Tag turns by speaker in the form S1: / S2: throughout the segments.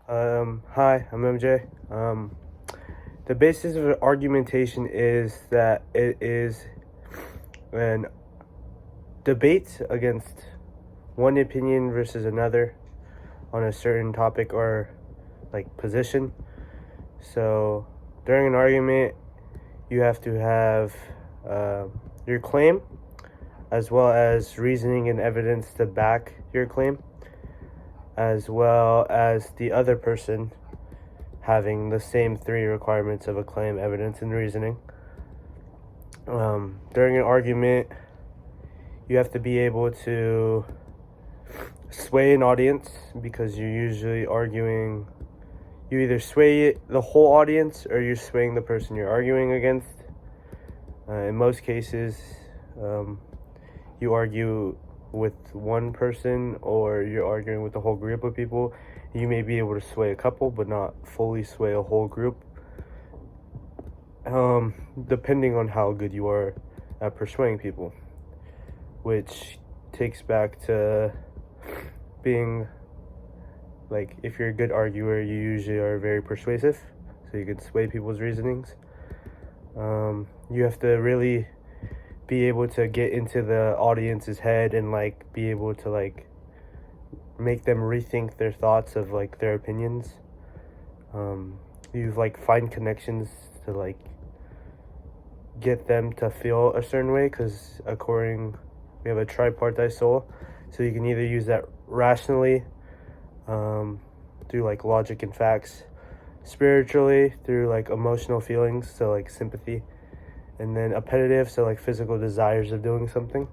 S1: Hi, I'm MJ. The basis of argumentation is that it is an debate against one opinion versus another on a certain topic or like position. So during an argument, you have to have your claim as well as reasoning and evidence to back your claim, as well as the other person having the same three requirements of a claim, evidence, and reasoning. During an argument, you have to be able to sway an audience because you're usually arguing. You either sway the whole audience or you're swaying the person you're arguing against. In most cases, you argue with one person or you're arguing with a whole group of people. You may be able to sway a couple, but not fully sway a whole group, depending on how good you are at persuading people, which takes back to being like, if you're a good arguer, you usually are very persuasive, so you can sway people's reasonings. You have to really be able to get into the audience's head and like be able to like make them rethink their thoughts of like their opinions. You like find connections to like get them to feel a certain way, because we have a tripartite soul, so you can either use that rationally, through like logic and facts, spiritually through like emotional feelings, so like sympathy, and then appetitive, so like physical desires of doing something.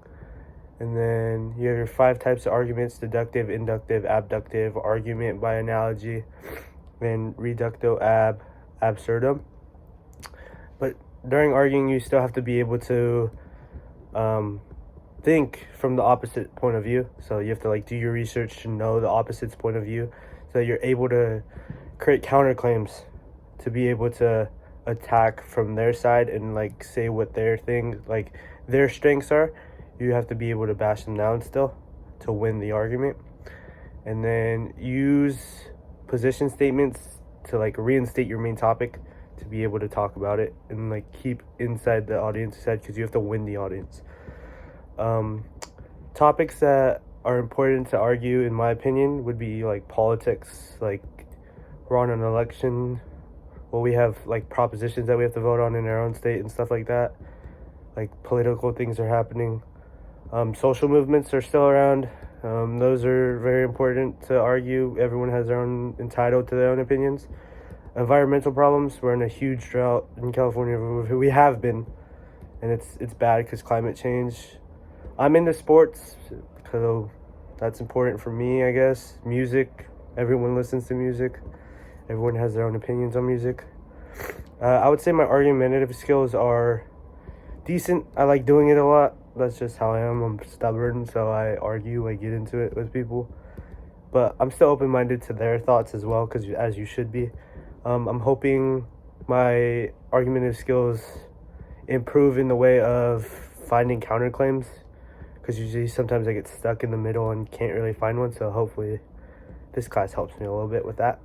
S1: And then you have your 5 types of arguments: deductive, inductive, abductive, argument by analogy, and reductio ab absurdum. But during arguing, you still have to be able to think from the opposite point of view. So you have to like do your research to know the opposite's point of view, so that you're able to create counterclaims to be able to attack from their side and like say what their strengths are. You have to be able to bash them down still to win the argument. And then use position statements to like reinstate your main topic, to be able to talk about it and like keep inside the audience's head, because you have to win the audience. Topics that are important to argue, in my opinion, would be like politics. Like, we're on an election. Well, we have like propositions that we have to vote on in our own state and stuff like that. Like, political things are happening. Social movements are still around. Those are very important to argue. Everyone has their own, entitled to their own opinions. Environmental problems. We're in a huge drought in California. We have been, and it's bad because climate change. I'm into sports because that's important for me, I guess. Music. Everyone listens to music. Everyone has their own opinions on music. I would say my argumentative skills are decent. I like doing it a lot. That's just how I am. I'm stubborn, so I argue. I get into it with people. But I'm still open-minded to their thoughts as well, because as you should be. I'm hoping my argumentative skills improve in the way of finding counterclaims, because usually sometimes I get stuck in the middle and can't really find one. So hopefully this class helps me a little bit with that.